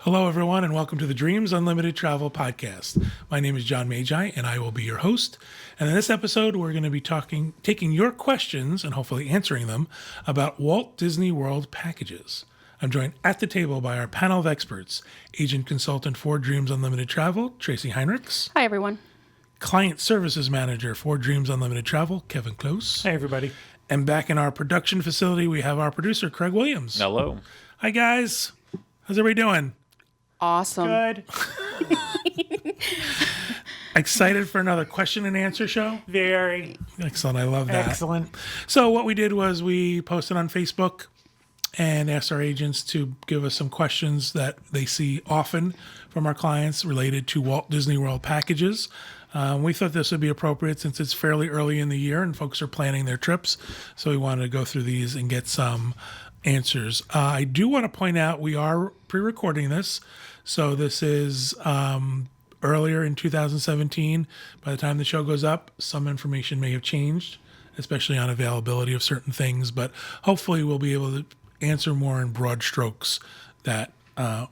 Hello, everyone, and welcome to the Dreams Unlimited Travel Podcast. My name is John Magi, and I will be your host. And in this episode, we're going to be taking your questions and hopefully answering them about Walt Disney World packages. I'm joined at the table by our panel of experts, agent consultant for Dreams Unlimited Travel, Tracy Heinrichs. Hi, everyone. Client services manager for Dreams Unlimited Travel, Kevin Close. Hi, everybody. And back in our production facility, we have our producer, Craig Williams. Hello. Hi, guys. How's everybody doing? Awesome. Good. Excited for another question and answer show? Very. Excellent. I love that. Excellent. So what we did was we posted on Facebook and asked our agents to give us some questions that they see often from our clients related to Walt Disney World packages. We thought this would be appropriate since it's fairly early in the year and folks are planning their trips. So we wanted to go through these and get some answers. I do want to point out we are pre-recording this. So this is earlier in 2017. By the time the show goes up, some information may have changed, especially on availability of certain things. But hopefully we'll be able to answer more in broad strokes that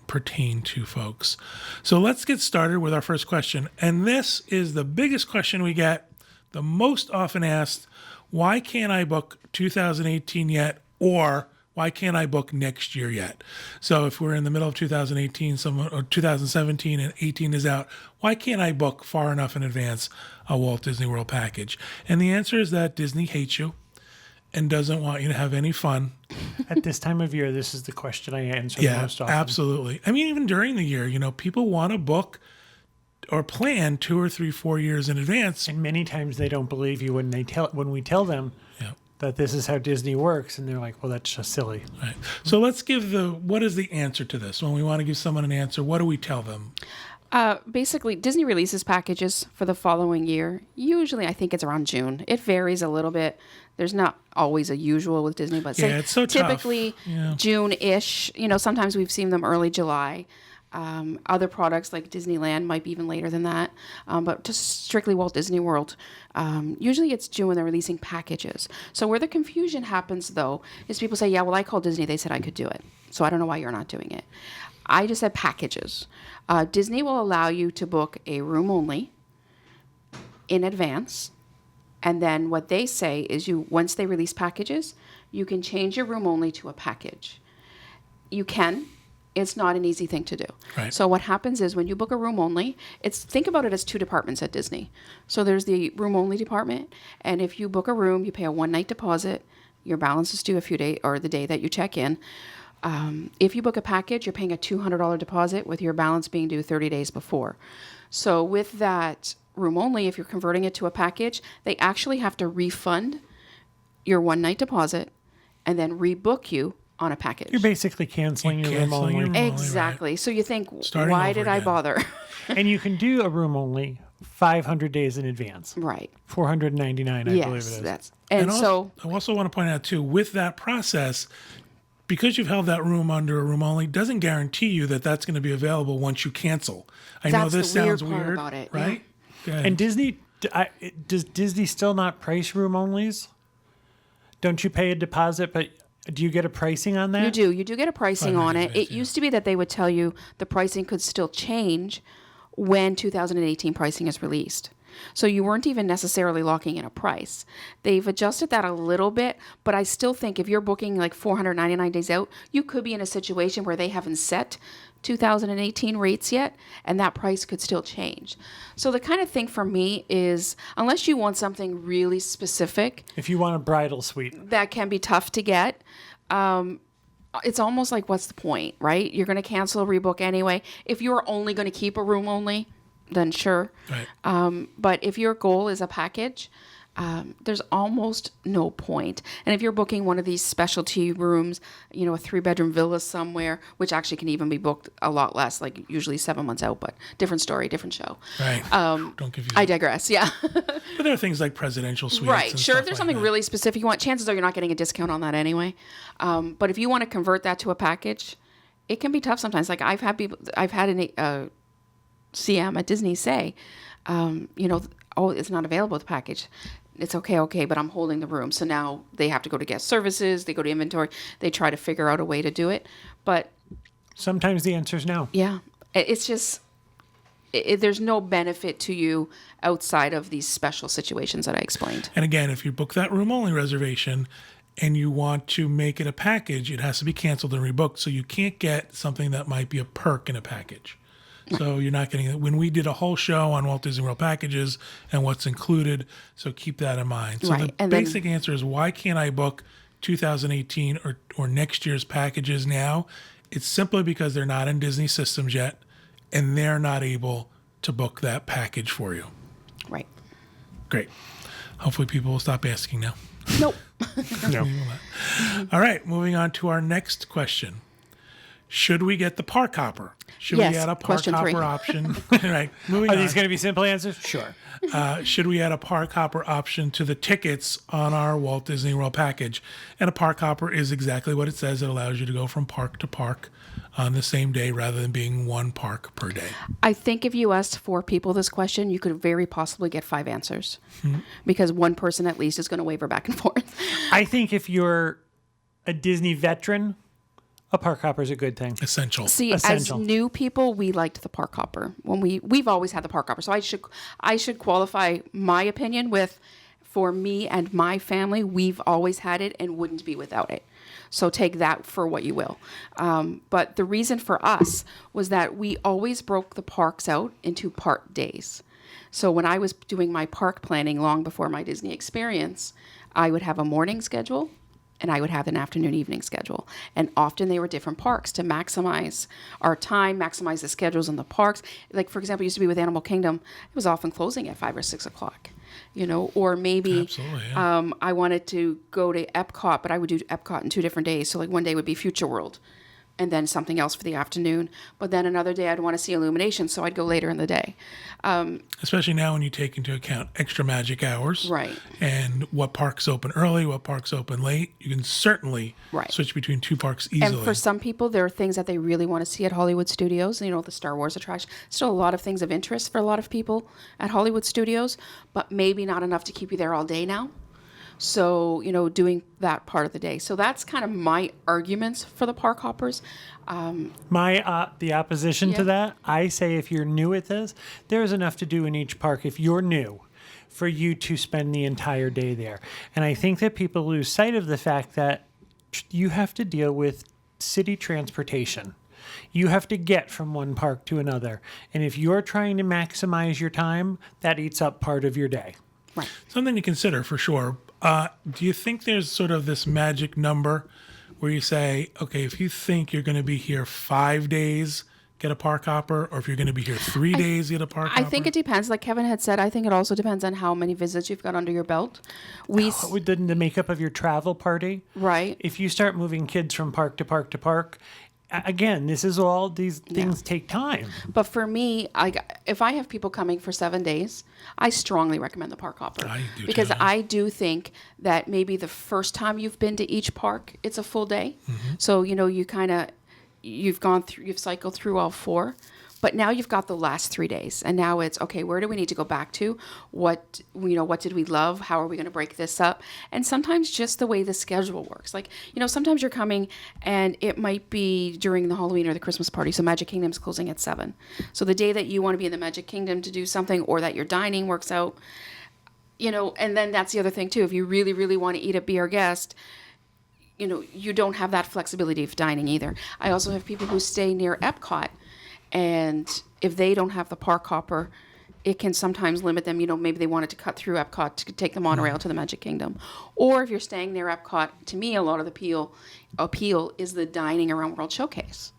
pertain to folks. So let's get started with our first question. And this is the biggest question we get, the most often asked. Why can't I book 2018 yet? Or why can't I book next year yet? So if we're in the middle of 2018, or 2017 and 18 is out, why can't I book far enough in advance a Walt Disney World package? And the answer is that Disney hates you and doesn't want you to have any fun. At this time of year, this is the question I answer Yeah, most often. absolutely. I mean, even during the year, people want to book or plan 2 or 3, 4 years in advance. And many times they don't believe you when we tell them Yeah. that this is how Disney works, and they're like, well, that's just silly. Right. So let's give what is the answer to this? When we want to give someone an answer, what do we tell them? Basically, Disney releases packages for the following year. Usually, I think it's around June. It varies a little bit. There's not always a usual with Disney, but say it's so tough. typically June-ish. Sometimes we've seen them early July. Other products like Disneyland might be even later than that. But just strictly Walt Disney World, usually it's June when they're releasing packages. So where the confusion happens, though, is people say, yeah, well, I called Disney. They said I could do it. So I don't know why you're not doing it. I just said packages. Disney will allow you to book a room only in advance. And then what they say is once they release packages, you can change your room only to a package. You can. It's not an easy thing to do. Right. So what happens is when you book a room only, think about it as 2 departments at Disney. So there's the room only department, and if you book a room, you pay a one-night deposit. Your balance is due a few days or the day that you check in. If you book a package, you're paying a $200 deposit with your balance being due 30 days before. So with that room only, if you're converting it to a package, they actually have to refund your one-night deposit and then rebook you on a package. You're basically canceling your room only. Exactly. Right. So you think, Starting why over did I again. bother? And you can do a room only 500 days in advance. Right. $499, I believe it Yes, is. that's And so I also want to point out, too, with that process, because you've held that room under a room only, doesn't guarantee you that that's going to be available once you cancel. I know That's this the weird sounds part weird, about it, right? Go ahead. And Disney, does Disney still not price room onlys? Don't you pay a deposit, but do you get a pricing on that? You do get a pricing on it. It yeah. used to be that they would tell you the pricing could still change when 2018 pricing is released. So you weren't even necessarily locking in a price. They've adjusted that a little bit, but I still think if you're booking like 499 days out, you could be in a situation where they haven't set 2018 rates yet, and that price could still change. So the kind of thing for me is, unless you want something really specific, If you want a bridal suite. that can be tough to get. It's almost like, what's the point, right? You're going to cancel a rebook anyway. If you're only going to keep a room only, then sure. Right. But if your goal is a package, there's almost no point. And if you're booking one of these specialty rooms, a 3-bedroom villa somewhere, which actually can even be booked a lot less, like usually 7 months out, but different story, different show. Right. Don't confuse I me. digress, yeah. But there are things like presidential suites. Right, and sure. stuff If there's like something that. really specific you want, chances are you're not getting a discount on that anyway. But if you want to convert that to a package, it can be tough sometimes. Like I've had a CM at Disney say, it's not available with the package. It's okay, but I'm holding the room. So now they have to go to guest services, they go to inventory, they try to figure out a way to do it. But Sometimes the answer is no. Yeah. It's just, there's no benefit to you outside of these special situations that I explained. And again, if you book that room only reservation and you want to make it a package, it has to be canceled and rebooked. So you can't get something that might be a perk in a package. So you're not getting it. When we did a whole show on Walt Disney World packages and what's included, so keep that in mind. So Right. the And then- basic answer is, why can't I book 2018 or next year's packages now? It's simply because they're not in Disney systems yet, and they're not able to book that package for you. Right. Great. Hopefully people will stop asking now. Nope. No. All right, moving on to our next question. Should we get the park hopper? Should Yes, we add a park question hopper 3. option? Right. Moving Are on. these going to be simple answers? Sure. Should we add a park hopper option to the tickets on our Walt Disney World package? And a park hopper is exactly what it says. It allows you to go from park to park on the same day rather than being one park per day. I think if you asked 4 people this question, you could very possibly get 5 answers, because one person at least is going to waver back and forth. I think if you're a Disney veteran, a park hopper is a good thing. Essential. See, Essential. as new people, we liked the park hopper. When we've always had the park hopper, so I should qualify my opinion with, for me and my family, we've always had it and wouldn't be without it. So take that for what you will. But the reason for us was that we always broke the parks out into part days. So when I was doing my park planning long before my Disney experience, I would have a morning schedule and I would have an afternoon evening schedule. And often they were different parks to maximize our time, maximize the schedules in the parks. Like, for example, it used to be with Animal Kingdom, it was often closing at 5 or 6 o'clock. Or maybe Absolutely, yeah. I wanted to go to Epcot, but I would do Epcot in 2 different days. So like one day would be Future World and then something else for the afternoon. But then another day I'd want to see Illumination, so I'd go later in the day. Especially now when you take into account extra magic hours. Right. And what parks open early, what parks open late. You can certainly Right. switch between 2 parks easily. And for some people, there are things that they really want to see at Hollywood Studios. The Star Wars attraction. Still a lot of things of interest for a lot of people at Hollywood Studios, but maybe not enough to keep you there all day now. So, doing that part of the day. So that's kind of my arguments for the park hoppers. The opposition Yeah. to that, I say if you're new at this, there's enough to do in each park if you're new for you to spend the entire day there. And I think that people lose sight of the fact that you have to deal with city transportation. You have to get from one park to another. And if you're trying to maximize your time, that eats up part of your day. Right. Something to consider for sure. Do you think there's sort of this magic number where you say, okay, if you think you're going to be here 5 days, get a park hopper, or if you're going to be here 3 days, get a park hopper? I think it depends. Like Kevin had said, I think it also depends on how many visits you've got under your belt. With the makeup of your travel party. Right. If you start moving kids from park to park to park, again, this is all these things take time. But for me, if I have people coming for 7 days, I strongly recommend the park hopper. I do because too. I do think that maybe the first time you've been to each park, it's a full day. Mm-hmm. So, you've cycled through all 4. But now you've got the last 3 days, and now it's okay. Where do we need to go back to? What did we love? How are we going to break this up? And sometimes just the way the schedule works. Like sometimes you're coming, and it might be during the Halloween or the Christmas party. So Magic Kingdom's closing at 7. So the day that you want to be in the Magic Kingdom to do something, or that your dining works out, And then that's the other thing too. If you really, really want to eat at Be Our Guest, you don't have that flexibility of dining either. I also have people who stay near Epcot. And if they don't have the park hopper, it can sometimes limit them. Maybe they wanted to cut through Epcot to take the monorail to the Magic Kingdom. Or if you're staying near Epcot, to me, a lot of the appeal is the dining around World Showcase.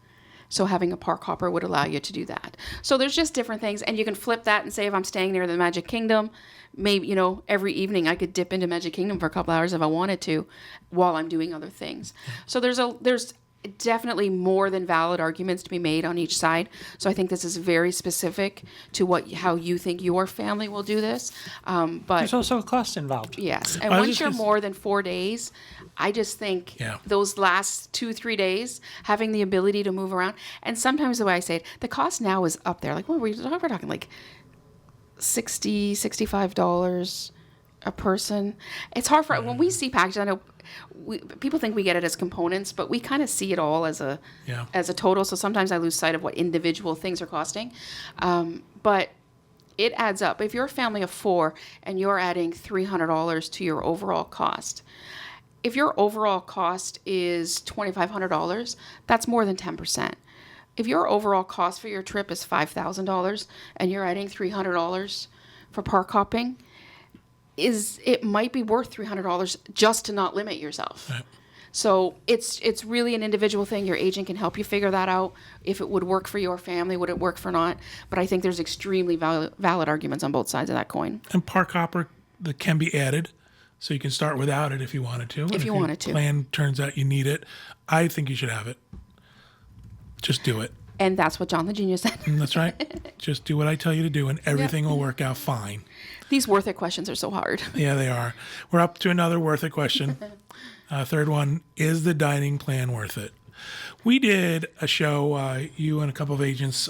So having a park hopper would allow you to do that. So there's just different things. And you can flip that and say, if I'm staying near the Magic Kingdom, maybe, every evening I could dip into Magic Kingdom for a couple hours if I wanted to while I'm doing other things. So there's definitely more than valid arguments to be made on each side. So I think this is very specific to how you think your family will do this. But There's also a cost involved. yes, and I was once just you're gonna more than 4 days, I just think those last 2-3 days, having the ability to move around, and sometimes the way I say it, the cost now is up there. Like, we're talking like $60, $65 a person. It's hard for when we see packages. I know people think we get it as components, but we kind of see it all as a Yeah. total. So sometimes I lose sight of what individual things are costing. But it adds up. If you're a family of 4 and you're adding $300 to your overall cost, if your overall cost is $2,500, that's more than 10%. If your overall cost for your trip is $5,000 and you're adding $300 for park hopping, it might be worth $300 just to not limit yourself. Right. So it's really an individual thing. Your agent can help you figure that out. If it would work for your family, would it work for not? But I think there's extremely valid arguments on both sides of that coin. And park hopper that can be added, so you can start without it if you wanted to. And If you wanted to. Plan turns out you need it, I think you should have it. Just do it. And that's what John the Genius said. That's right. Just do what I tell you to do, and everything will work out fine. These worth it questions are so hard. Yeah, they are. We're up to another worth it question. Third one, is the dining plan worth it? We did a show, you and a couple of agents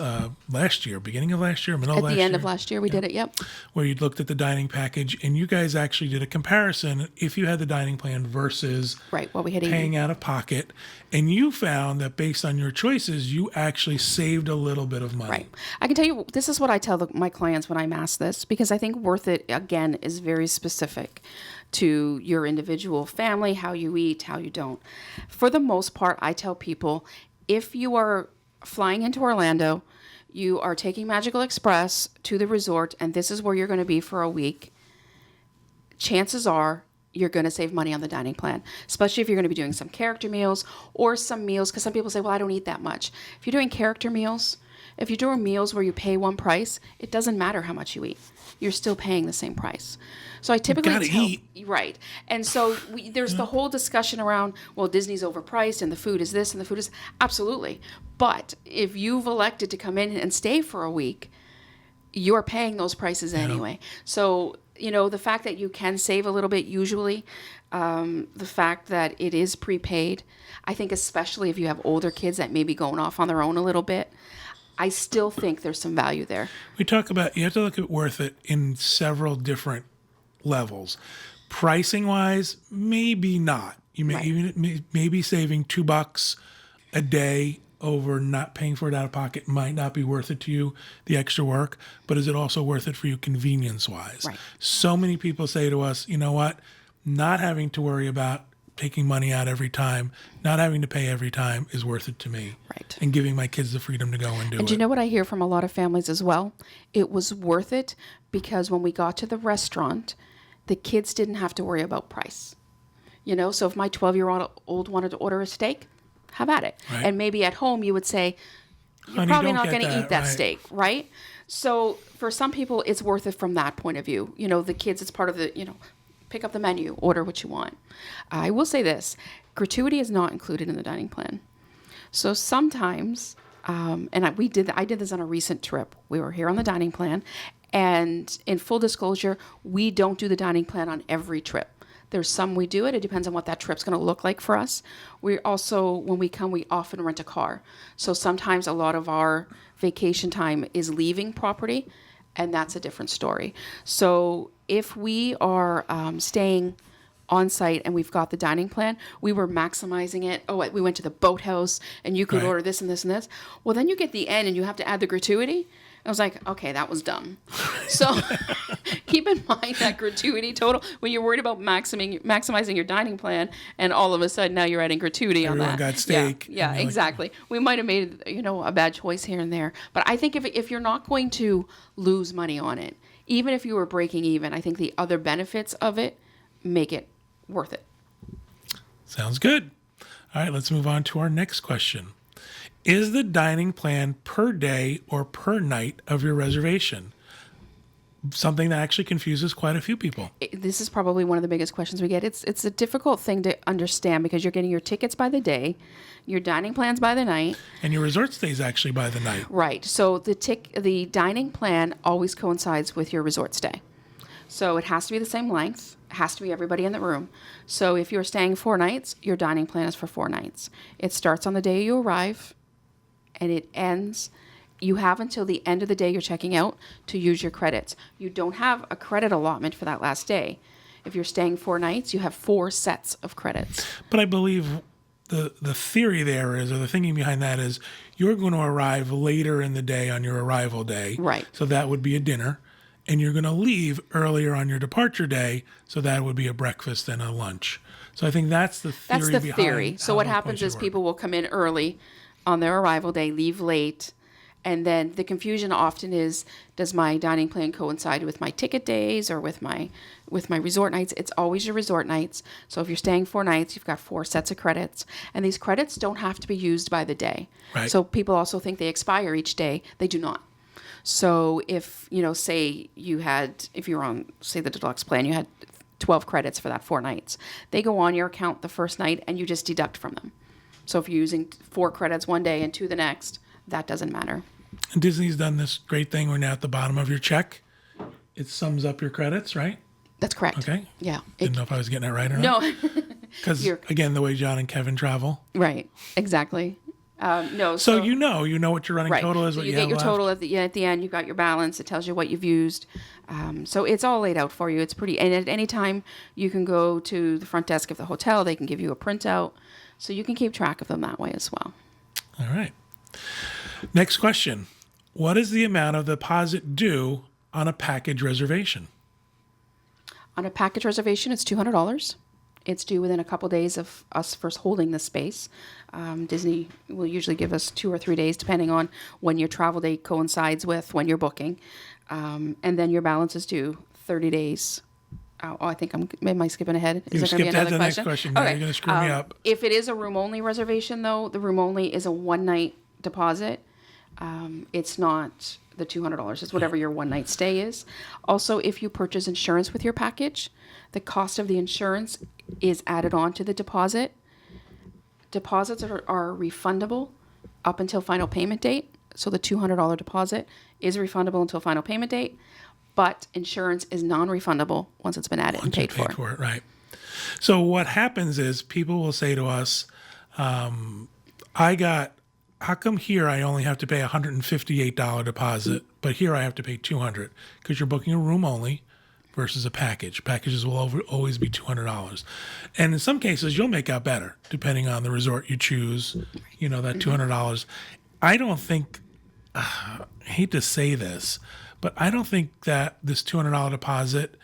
last year, beginning of last year, middle of last At year. the end of last year, we did it. Yep. Where you looked at the dining package, and you guys actually did a comparison if you had the dining plan versus Right. What we had paying eaten. out of pocket. And you found that based on your choices, you actually saved a little bit of money. Right. I can tell you, this is what I tell my clients when I'm asked this, because I think worth it, again, is very specific to your individual family, how you eat, how you don't. For the most part, I tell people, if you are flying into Orlando, you are taking Magical Express to the resort, and this is where you're going to be for a week, chances are you're going to save money on the dining plan, especially if you're going to be doing some character meals or some meals, because some people say, well, I don't eat that much. If you're doing character meals, if you're doing meals where you pay one price, it doesn't matter how much you eat. You're still paying the same price. So I typically gotta eat. Right. And so there's the whole discussion around, well, Disney's overpriced and the food is this and the food is absolutely. But if you've elected to come in and stay for a week, you're paying those prices anyway. So, the fact that you can save a little bit usually, the fact that it is prepaid, I think especially if you have older kids that may be going off on their own a little bit, I still think there's some value there. We talk about, you have to look at worth it in several different levels. Pricing wise, maybe not. You may Right. even maybe saving $2 a day over not paying for it out of pocket might not be worth it to you, the extra work, but is it also worth it for you convenience wise? Right. So many people say to us, you know what, not having to worry about taking money out every time, not having to pay every time is worth it to me. Right. And giving my kids the freedom to go and do And it. do you know what I hear from a lot of families as well? It was worth it because when we got to the restaurant, the kids didn't have to worry about price. So if my 12-year-old wanted to order a steak, have at it. Right. And maybe at home you would say, you're Honey, probably don't not get going to that, eat that right. steak, right? So for some people, it's worth it from that point of view. The kids, it's part of the, pick up the menu, order what you want. I will say this, gratuity is not included in the dining plan. So sometimes, and I did this on a recent trip. We were here on the dining plan, and in full disclosure, we don't do the dining plan on every trip. There's some we do it. It depends on what that trip's going to look like for us. We also, when we come, we often rent a car. So sometimes a lot of our vacation time is leaving property, and that's a different story. So if we are staying on site and we've got the dining plan, we were maximizing it. Oh, we went to the boathouse and you could Right. order this and this and this. Well, then you get the end and you have to add the gratuity. I was like, okay, that was dumb. So keep in mind that gratuity total when you're worried about maximizing your dining plan, and all of a sudden now you're adding gratuity on Everyone that. got steak. Yeah, And you're like, exactly. We might have made a bad choice here and there, but I think if you're not going to lose money on it, even if you were breaking even, I think the other benefits of it make it worth it. Sounds good. All right, let's move on to our next question. Is the dining plan per day or per night of your reservation? Something that actually confuses quite a few people. This is probably one of the biggest questions we get. It's a difficult thing to understand because you're getting your tickets by the day, your dining plans by the night. And your resort stays actually by the night. Right. So the dining plan always coincides with your resort stay. So it has to be the same length. It has to be everybody in the room. So if you're staying 4 nights, your dining plan is for 4 nights. It starts on the day you arrive, and it ends. You have until the end of the day you're checking out to use your credits. You don't have a credit allotment for that last day. If you're staying 4 nights, you have 4 sets of credits. But I believe the theory there is, or the thinking behind that is, you're going to arrive later in the day on your arrival day. Right. So that would be a dinner. And you're going to leave earlier on your departure day. So that would be a breakfast and a lunch. So I think that's the theory That's the behind theory. So how what those happens points is should work. people will come in early on their arrival day, leave late, and then the confusion often is, does my dining plan coincide with my ticket days or with my resort nights? It's always your resort nights. So if you're staying 4 nights, you've got 4 sets of credits, and these credits don't have to be used by the day. Right. So people also think they expire each day. They do not. So if, say if you were on, say, the deluxe plan, you had 12 credits for that 4 nights. They go on your account the first night and you just deduct from them. So if you're using 4 credits one day and 2 the next, that doesn't matter. And Disney's done this great thing where now at the bottom of your check, it sums up your credits, right? That's correct. Okay. Yeah. Didn't know if I was getting it right or not. No. Because, you're- again, the way John and Kevin travel. Right. Exactly. No. So you know what your running right. total is, So what you you get have your left. total at the end. You've got your balance. It tells you what you've used. So it's all laid out for you. It's pretty. And at any time, you can go to the front desk of the hotel. They can give you a printout, so you can keep track of them that way as well. All right. Next question. What is the amount of deposit due on a package reservation? On a package reservation, it's $200. It's due within a couple days of us first holding the space. Disney will usually give us 2 or 3 days, depending on when your travel date coincides with when you're booking. And then your balance is due 30 days. I think am I skipping ahead? You there gonna be skipped ahead to another the next question. Now you're going to screw me up. If it is a room-only reservation, though, the room-only is a one-night deposit. It's not the $200. It's whatever your one-night stay is. Also, if you purchase insurance with your package, the cost of the insurance is added on to the deposit. Deposits are refundable up until final payment date. So the $200 deposit is refundable until final payment date, but insurance is non-refundable once it's been added and paid for. It, right. So what happens is people will say to us, how come here I only have to pay $158 deposit, but here I have to pay $200? Because you're booking a room only versus a package. Packages will always be $200. And in some cases, you'll make out better, depending on the resort you choose, that $200. I don't think, I hate to say this, but I don't think that this $200 deposit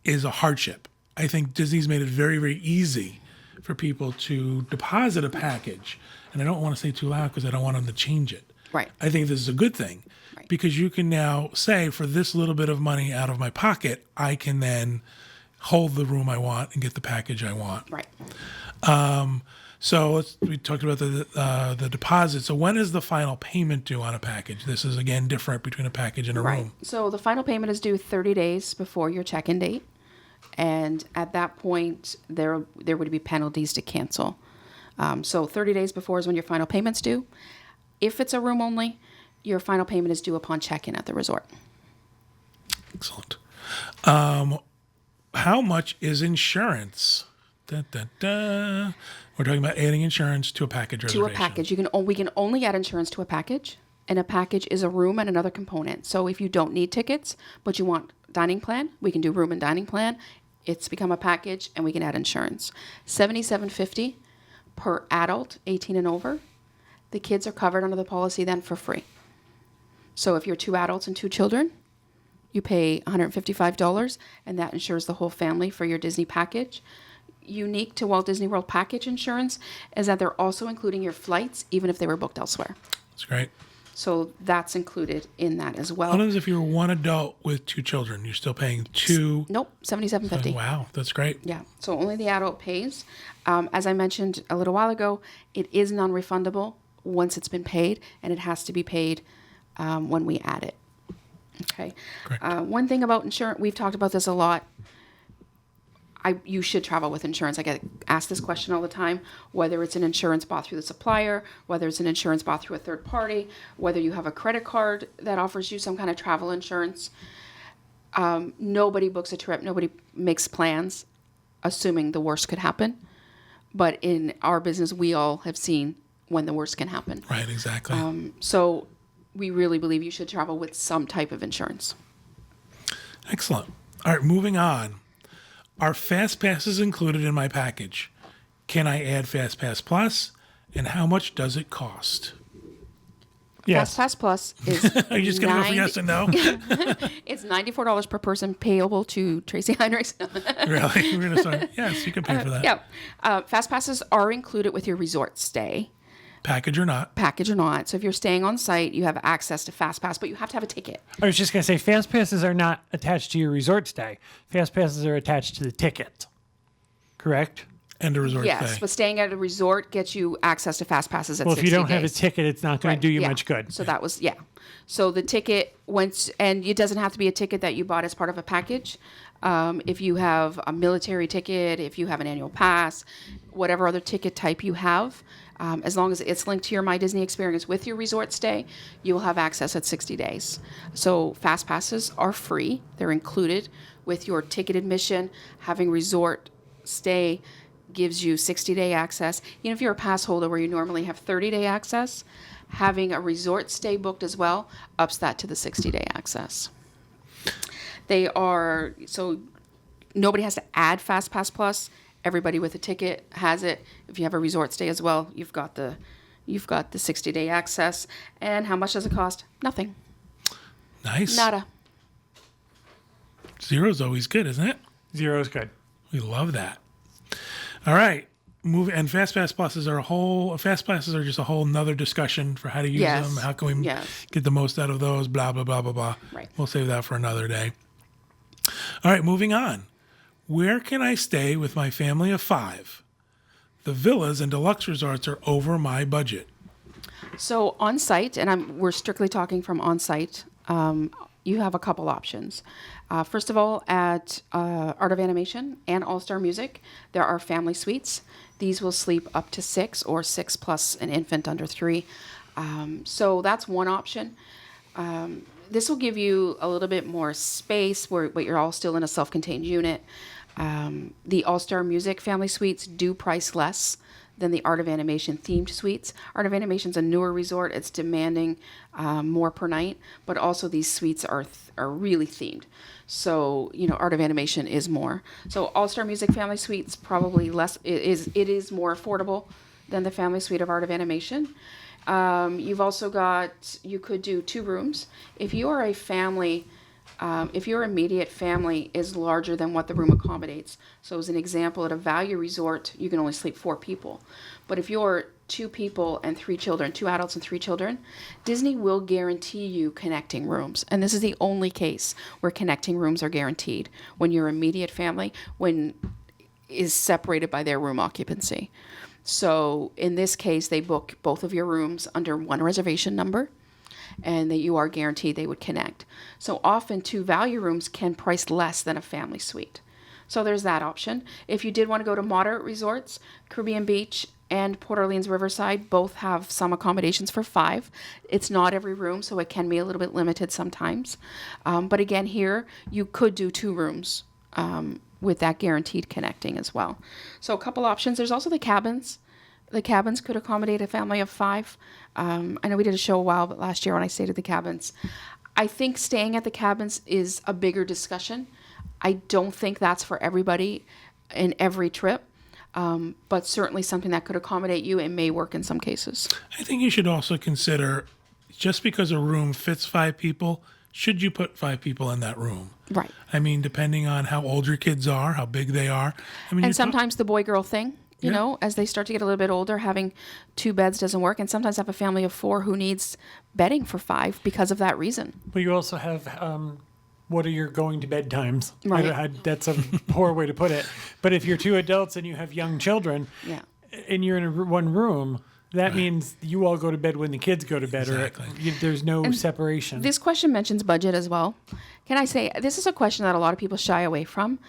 is a hardship. I think Disney's made it very, very easy for people to deposit a package. And I don't want to say too loud because I don't want them to change it. Right. I think this is a good thing because you can now say, for this little bit of money out of my pocket, I can then hold the room I want and get the package I want. Right. So we talked about the deposit. So when is the final payment due on a package? This is, again, different between a package and a Right. room. So the final payment is due 30 days before your check-in date. And at that point, there would be penalties to cancel. So 30 days before is when your final payment's due. If it's a room only, your final payment is due upon check-in at the resort. Excellent. How much is insurance? We're talking about adding insurance to a package reservation. To a package. We can only add insurance to a package, and a package is a room and another component. So if you don't need tickets, but you want dining plan, we can do room and dining plan. It's become a package, and we can add insurance. $77.50 per adult, 18 and over. The kids are covered under the policy then for free. So if you're 2 adults and 2 children, you pay $155, and that insures the whole family for your Disney package. Unique to Walt Disney World package insurance is that they're also including your flights, even if they were booked elsewhere. That's great. So that's included in that as well. What happens if you're one adult with 2 children? You're still paying 2? Nope, $77.50. Wow, that's great. Yeah, so only the adult pays. As I mentioned a little while ago, it is non-refundable once it's been paid, and it has to be paid when we add it. Okay. One thing about insurance, we've talked about this a lot. You should travel with insurance. I get asked this question all the time, whether it's an insurance bought through the supplier, whether it's an insurance bought through a third party, whether you have a credit card that offers you some kind of travel insurance. Nobody books a trip. Nobody makes plans assuming the worst could happen. But in our business, we all have seen when the worst can happen. Right, exactly. So we really believe you should travel with some type of insurance. Excellent. All right, moving on. Are FastPasses included in my package? Can I add FastPass Plus? And how much does it cost? Yes. FastPass Plus is Are you just going to go for yes and no? it's $94 per person, payable to Tracy Heinrichs. Really? We're going to start. Yes, you can pay for that. Yeah. FastPasses are included with your resort stay, Package or not. package or not. So if you're staying on site, you have access to FastPass, but you have to have a ticket. I was just going to say, fast passes are not attached to your resort stay. Fast passes are attached to the ticket. Correct? And a resort Yes, stay. but staying at a resort gets you access to FastPasses at Well, 60 if you don't days. have a ticket, it's not going Right, to do you yeah. much good. So that was, yeah. So the ticket, and it doesn't have to be a ticket that you bought as part of a package. If you have a military ticket, if you have an annual pass, whatever other ticket type you have, as long as it's linked to your My Disney experience with your resort stay, you will have access at 60 days. So fast passes are free. They're included with your ticket admission. Having resort stay gives you 60-day access. You know, if you're a pass holder where you normally have 30-day access, having a resort stay booked as well ups that to the 60-day access. They are, so nobody has to add FastPass Plus. Everybody with a ticket has it. If you have a resort stay as well, you've got the 60-day access. And how much does it cost? Nothing. Nice. Nada. Zero's always good, isn't it? Zero is good. We love that. All right. And FastPass Pluses are FastPasses are just a whole nother discussion for how to use Yes. them. How can we Yes. get the most out of those? Blah, blah, blah, blah, blah. Right. We'll save that for another day. All right, moving on. Where can I stay with my family of 5? The villas and deluxe resorts are over my budget. So on site, and we're strictly talking from on site, you have a couple options. First of all, at Art of Animation and All Star Music, there are family suites. These will sleep up to 6 or 6 plus an infant under 3. So that's one option. This will give you a little bit more space, but you're all still in a self-contained unit. The All Star Music family suites do price less than the Art of Animation themed suites. Art of Animation's a newer resort. It's demanding more per night, but also these suites are really themed. So, you know, Art of Animation is more. So All Star Music family suites probably less. It is more affordable than the family suite of Art of Animation. You've also got, you could do 2 rooms. If you are a family, if your immediate family is larger than what the room accommodates. So as an example, at a value resort, you can only sleep 4 people. But if you're 2 people and 3 children, 2 adults and 3 children, Disney will guarantee you connecting rooms. And this is the only case where connecting rooms are guaranteed when your immediate family is separated by their room occupancy. So in this case, they book both of your rooms under one reservation number, and that you are guaranteed they would connect. So often 2 value rooms can price less than a family suite. So there's that option. If you did want to go to moderate resorts, Caribbean Beach and Port Orleans Riverside both have some accommodations for 5. It's not every room, so it can be a little bit limited sometimes. But again, here you could do 2 rooms with that guaranteed connecting as well. So a couple options. There's also the cabins. The cabins could accommodate a family of 5. I know we did a show a while but last year when I stayed at the cabins. I think staying at the cabins is a bigger discussion. I don't think that's for everybody in every trip, but certainly something that could accommodate you. It may work in some cases. I think you should also consider, just because a room fits 5 people, should you put 5 people in that room? Right. I mean, depending on how old your kids are, how big they are. I mean, And sometimes the boy-girl thing, you Yeah. know, as they start to get a little bit older, having 2 beds doesn't work. And sometimes I have a family of 4 who needs bedding for 5 because of that reason. But you also have what are your going to bed times? Right. That's a poor way to put it. But if you're 2 adults and you have young children, Yeah. and you're in one room, that means you all go to bed when the kids go to bed. Exactly. Or there's no separation. This question mentions budget as well. Can I say, this is a question that a lot of people shy away from.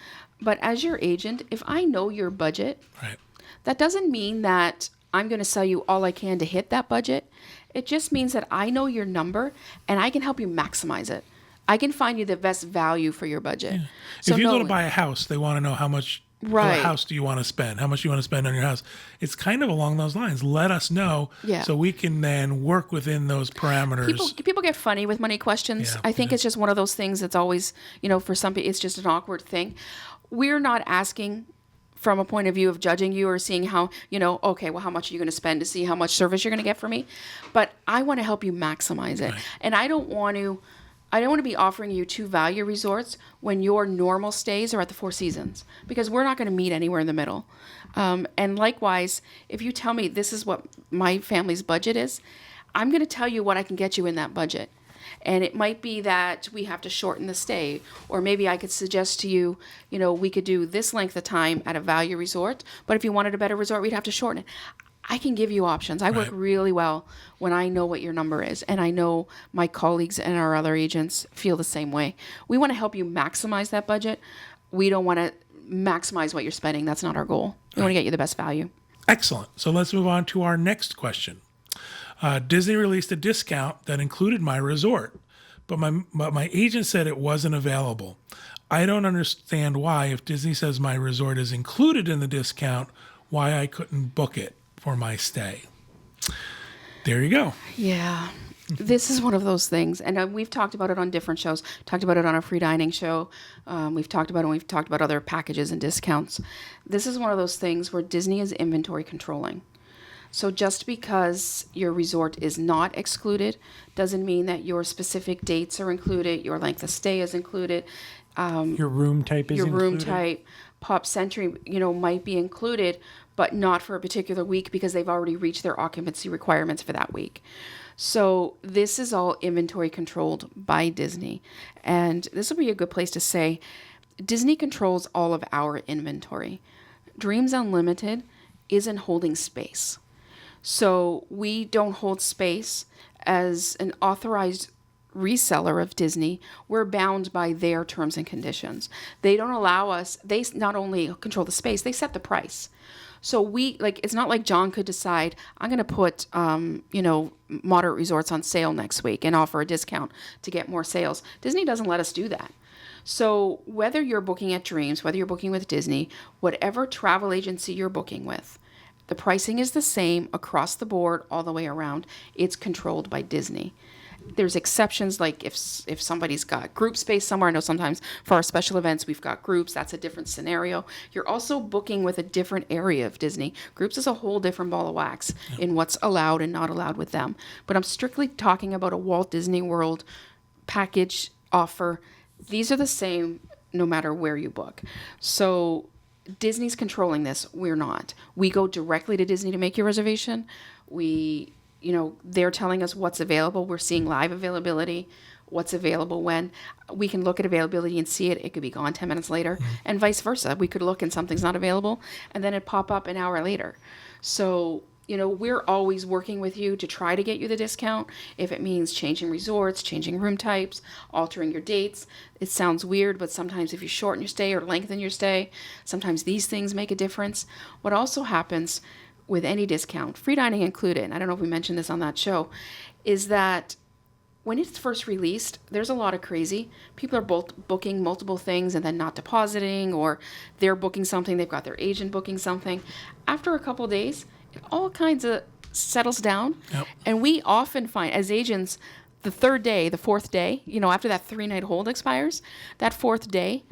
But as your agent, if I know your budget, right. that doesn't mean that I'm going to sell you all I can to hit that budget. It just means that I know your number and I can help you maximize it. I can find you the best value for your budget. Yeah. So if you go to no- buy a house, they want to know how much Right. of a house do you want to spend? How much do you want to spend on your house? It's kind of along those lines. Let us know Yeah. so we can then work within those parameters. People get funny with money questions. Yeah, I think they do. it's just one of those things that's always, you know, for some people, it's just an awkward thing. we're not asking from a point of view of judging you or seeing how, okay, well, how much are you going to spend to see how much service you're going to get from me? But I want to help you maximize it. Right. And I don't want to be offering you 2 value resorts when your normal stays are at the Four Seasons, because we're not going to meet anywhere in the middle. And likewise, if you tell me this is what my family's budget is, I'm going to tell you what I can get you in that budget. And it might be that we have to shorten the stay, or maybe I could suggest to you, we could do this length of time at a value resort, but if you wanted a better resort, we'd have to shorten it. I can give you options. I work really well when I know what your number is, and I know my colleagues and our other agents feel the same way. We want to help you maximize that budget. We don't want to maximize what you're spending. That's not our goal. We want to get you the best value. Excellent. So let's move on to our next question. Disney released a discount that included my resort, but my agent said it wasn't available. I don't understand why, if Disney says my resort is included in the discount, why I couldn't book it for my stay. There you go. Yeah. This is one of those things, and we've talked about it on different shows. Talked about it on our free dining show. We've talked about other packages and discounts. This is one of those things where Disney is inventory controlling. So just because your resort is not excluded doesn't mean that your specific dates are included, your length of stay is included. Your room type is included. Your room type, Pop Century, might be included, but not for a particular week because they've already reached their occupancy requirements for that week. So this is all inventory controlled by Disney. And this will be a good place to say, Disney controls all of our inventory. Dreams Unlimited isn't holding space. So we don't hold space as an authorized reseller of Disney. We're bound by their terms and conditions. They don't allow us, they not only control the space, they set the price. So it's not like John could decide, I'm going to put, moderate resorts on sale next week and offer a discount to get more sales. Disney doesn't let us do that. So whether you're booking at Dreams, whether you're booking with Disney, whatever travel agency you're booking with, the pricing is the same across the board all the way around. It's controlled by Disney. There's exceptions, like if somebody's got group space somewhere. I know sometimes for our special events we've got groups. That's a different scenario. You're also booking with a different area of Disney. Groups is a whole different ball of wax in what's allowed and not allowed with them. But I'm strictly talking about a Walt Disney World package offer. These are the same no matter where you book. So Disney's controlling this. We're not. We go directly to Disney to make your reservation. They're telling us what's available. We're seeing live availability, what's available when. We can look at availability and see it. It could be gone 10 minutes later, and vice versa. We could look and something's not available, and then it pop up an hour later. So, we're always working with you to try to get you the discount. If it means changing resorts, changing room types, altering your dates. It sounds weird, but sometimes if you shorten your stay or lengthen your stay, sometimes these things make a difference. What also happens with any discount, free dining included, and I don't know if we mentioned this on that show, is that when it's first released, there's a lot of crazy. People are both booking multiple things and then not depositing, or they're booking something, they've got their agent booking something. After a couple of days, it all kinds of settles down. Yep. And we often find, as agents, the third day, the fourth day, after that 3-night hold expires, that fourth day,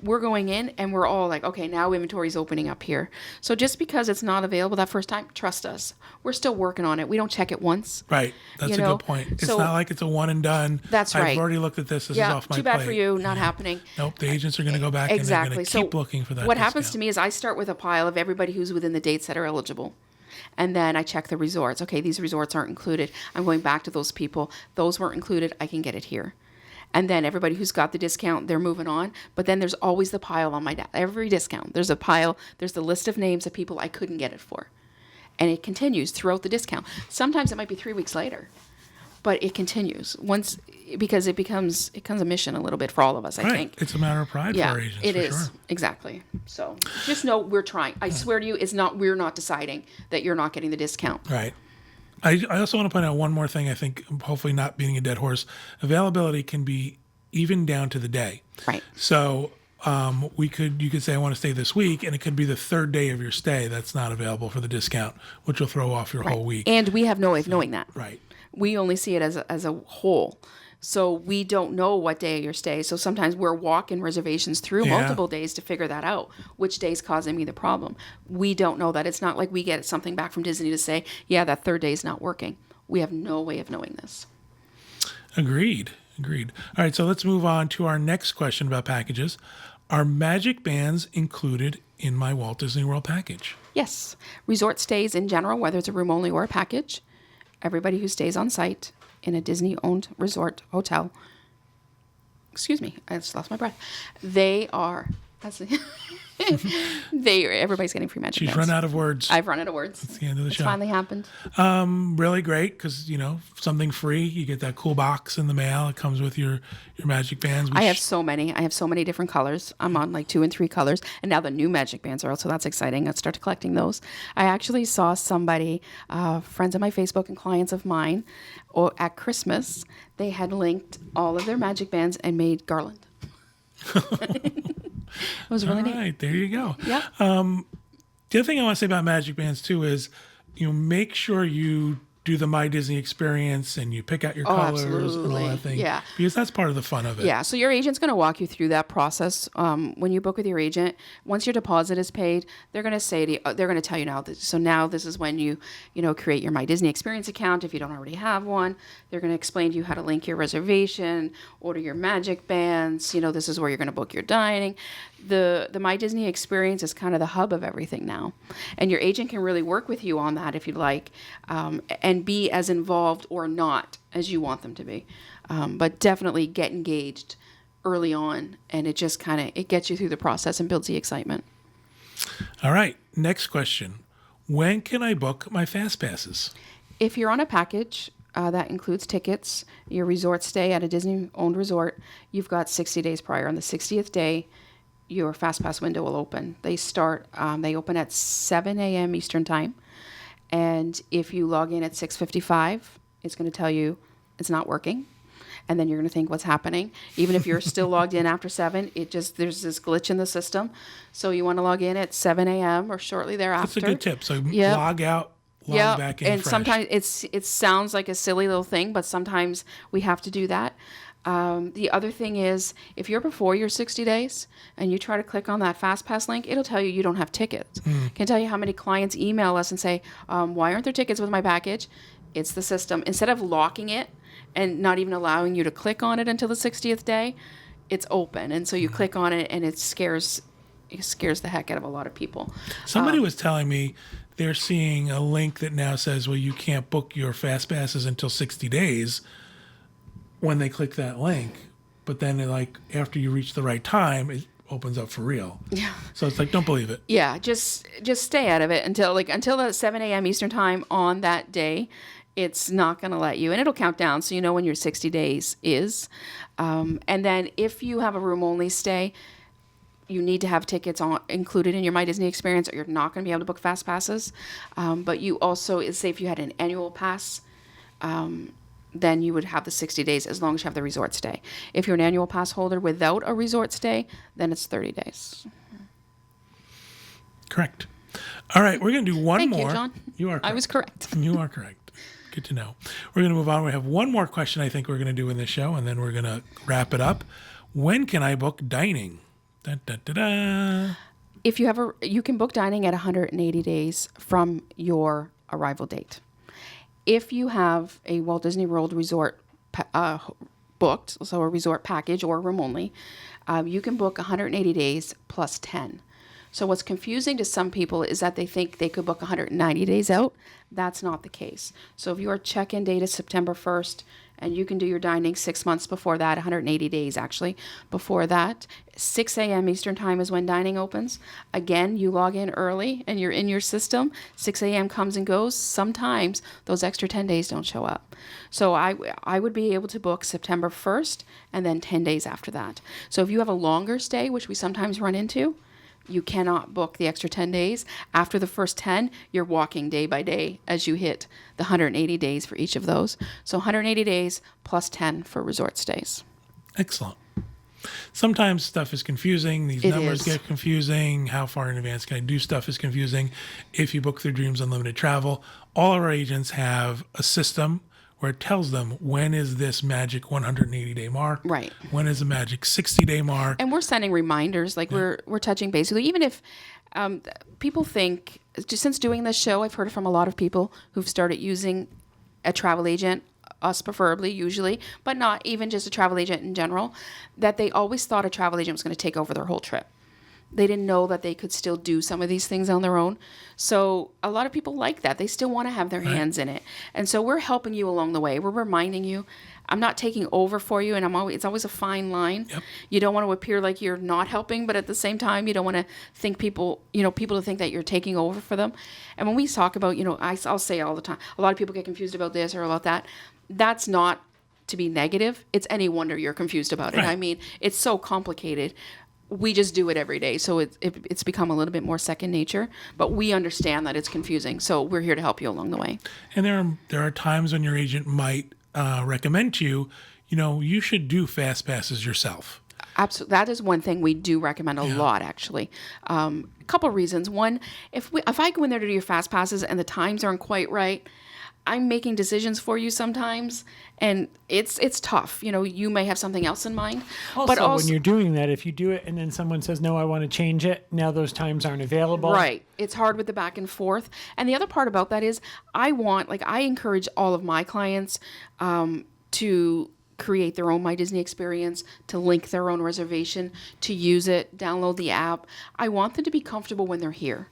we're going in and we're all like, okay, now inventory's opening up here. So just because it's not available that first time, trust us. We're still working on it. We don't check it once. Right. That's a good point. It's not like it's a one and done. That's right. I've already looked at this. This is off my plate. Too bad for you. Not happening. Nope. The agents are going to go back and they're going to keep looking for that What discount. happens to me is I start with a pile of everybody who's within the dates that are eligible. And then I check the resorts. Okay, these resorts aren't included. I'm going back to those people. Those weren't included. I can get it here. And then everybody who's got the discount, they're moving on. But then there's always the pile on my desk. Every discount, there's a pile. There's the list of names of people I couldn't get it for. And it continues throughout the discount. Sometimes it might be 3 weeks later. But it continues because it becomes a mission a little bit for all of us, I think. It's a matter of pride for our agents. It is. Sure. Exactly. So just know we're trying. I swear to you, we're not deciding that you're not getting the discount. Right. I also want to point out one more thing. I think, hopefully not beating a dead horse, availability can be even down to the day. Right. So you could say, I want to stay this week, and it could be the third day of your stay that's not available for the discount, which will throw off your whole week. And we have no way of knowing that. Right. We only see it as a whole. So we don't know what day you're staying. So sometimes we're walking reservations through Yeah. multiple days to figure that out. Which day's causing me the problem? We don't know that. It's not like we get something back from Disney to say, yeah, that third day is not working. We have no way of knowing this. Agreed. Agreed. All right, so let's move on to our next question about packages. Are MagicBands included in my Walt Disney World package? Yes. Resort stays in general, whether it's a room only or a package, everybody who stays on site in a Disney-owned resort hotel, excuse me, I just lost my breath. They are, everybody's getting free Magic She's Bands. run out of words. I've run out of words. It's the end of the It's show. finally happened. Really great because, something free. You get that cool box in the mail. It comes with your Magic Bands. I have so many. I have so many different colors. I'm on like 2 and 3 colors. And now the new Magic Bands are out, so that's exciting. I started collecting those. I actually saw somebody, friends of my Facebook and clients of mine, at Christmas, they had linked all of their Magic Bands and made garland. It was really All neat. right, there you go. Yep. The other thing I want to say about Magic Bands too is, make sure you do the My Disney experience and you pick out your colors and all absolutely. that thing. Yeah. Because that's part of the fun of it. Yeah, so your agent's going to walk you through that process. When you book with your agent, once your deposit is paid, they're going to say to you, they're going to tell you now. So now this is when you create your My Disney Experience account if you don't already have one. They're going to explain to you how to link your reservation, order your Magic Bands. This is where you're going to book your dining. The My Disney Experience is kind of the hub of everything now, and your agent can really work with you on that if you'd like, and be as involved or not as you want them to be. But definitely get engaged early on, and it just it gets you through the process and builds the excitement. All right, next question. When can I book my FastPasses? If you're on a package that includes tickets, your resort stay at a Disney-owned resort, you've got 60 days prior. On the 60th day, your FastPass window will open. They open at 7 a.m. Eastern Time. And if you log in at 6:55, it's going to tell you it's not working. And then you're going to think, what's happening? Even if you're still logged in after 7, there's this glitch in the system. So you want to log in at 7 a.m. or shortly thereafter. That's a good tip. So Yep. log out, log back in and fresh. sometimes it sounds like a silly little thing, but sometimes we have to do that. The other thing is, if you're before your 60 days and you try to click on that FastPass link, it'll tell you don't have tickets. Can tell you how many clients email us and say, why aren't there tickets with my package? It's the system. Instead of locking it and not even allowing you to click on it until the 60th day, it's open. And so you click on it and it scares the heck out of a lot of people. Somebody was telling me they're seeing a link that now says, well, you can't book your FastPasses until 60 days when they click that link. But then after you reach the right time, it opens up for real. Yeah. So it's like, don't believe it. Yeah, just stay out of it until the 7 a.m. Eastern Time on that day. It's not going to let you, and it'll count down so you know when your 60 days is. And then if you have a room only stay, you need to have tickets included in your My Disney Experience, or you're not going to be able to book FastPasses. But you also, say if you had an annual pass, then you would have the 60 days as long as you have the resort stay. If you're an annual pass holder without a resort stay, then it's 30 days. Correct. All right, we're going to do one Thank more. you, John. You are correct. I was correct. You are correct. Good to know. We're going to move on. We have one more question I think we're going to do in this show, and then we're going to wrap it up. When can I book dining? Da, da, da, da. If you can book dining at 180 days from your arrival date. If you have a Walt Disney World resort booked, so a resort package or room only, you can book 180 days plus 10. So what's confusing to some people is that they think they could book 190 days out. That's not the case. So if your check-in date is September 1st, and you can do your dining 6 months before that, 180 days actually, before that, 6 a.m. Eastern Time is when dining opens. Again, you log in early and you're in your system. 6 a.m. comes and goes. Sometimes those extra 10 days don't show up. So I would be able to book September 1st and then 10 days after that. So if you have a longer stay, which we sometimes run into, you cannot book the extra 10 days. After the first 10, you're walking day by day as you hit the 180 days for each of those. So 180 days plus 10 for resort stays. Excellent. Sometimes stuff is confusing. These It numbers is. get confusing. How far in advance can I do stuff is confusing. If you book through Dreams Unlimited Travel, all of our agents have a system where it tells them when is this magic 180-day mark, Right. when is the magic 60-day mark. And we're sending reminders, like we're touching basically, even if people think, just since doing this show, I've heard from a lot of people who've started using a travel agent, us preferably usually, but not even just a travel agent in general, that they always thought a travel agent was going to take over their whole trip. They didn't know that they could still do some of these things on their own. So a lot of people like that. They still want to have their hands in it. And so we're helping you along the way. We're reminding you, I'm not taking over for you, and it's always a fine line. Yep. You don't want to appear like you're not helping, but at the same time, you don't want to think people to think that you're taking over for them. And when we talk about, I'll say all the time, a lot of people get confused about this or about that. That's not to be negative. It's any wonder you're confused about it. Right. I mean, it's so complicated. We just do it every day, so it's become a little bit more second nature. But we understand that it's confusing, so we're here to help you along the way. And there are times when your agent might recommend to you, you should do FastPasses yourself. Absolutely, that is one thing we do recommend a lot, actually. A couple of reasons. One, if I go in there to do your FastPasses and the times aren't quite right, I'm making decisions for you sometimes, and it's tough. You may have something else in mind. Also, when you're doing that, if you do it and then someone says, no, I want to change it, now those times aren't available. Right. It's hard with the back and forth. And the other part about that is I encourage all of my clients to create their own My Disney experience, to link their own reservation, to use it, download the app. I want them to be comfortable when they're here.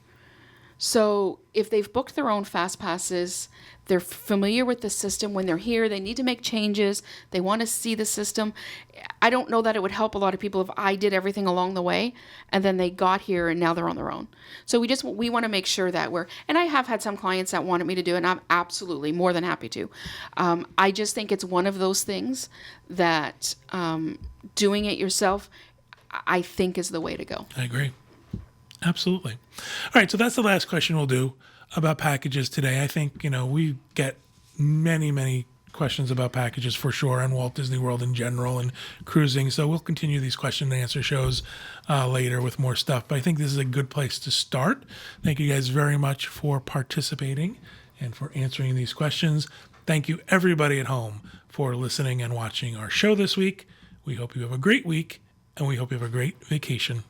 So if they've booked their own FastPasses, they're familiar with the system. When they're here, they need to make changes. They want to see the system. I don't know that it would help a lot of people if I did everything along the way and then they got here and now they're on their own. So we want to make sure that and I have had some clients that wanted me to do it, and I'm absolutely more than happy to. I just think it's one of those things that doing it yourself, I think, is the way to go. I agree. Absolutely. All right, so that's the last question we'll do about packages today. I think, we get many, many questions about packages for sure, and Walt Disney World in general and cruising. So we'll continue these question and answer shows later with more stuff. But I think this is a good place to start. Thank you guys very much for participating and for answering these questions. Thank you, everybody at home, for listening and watching our show this week. We hope you have a great week, and we hope you have a great vacation.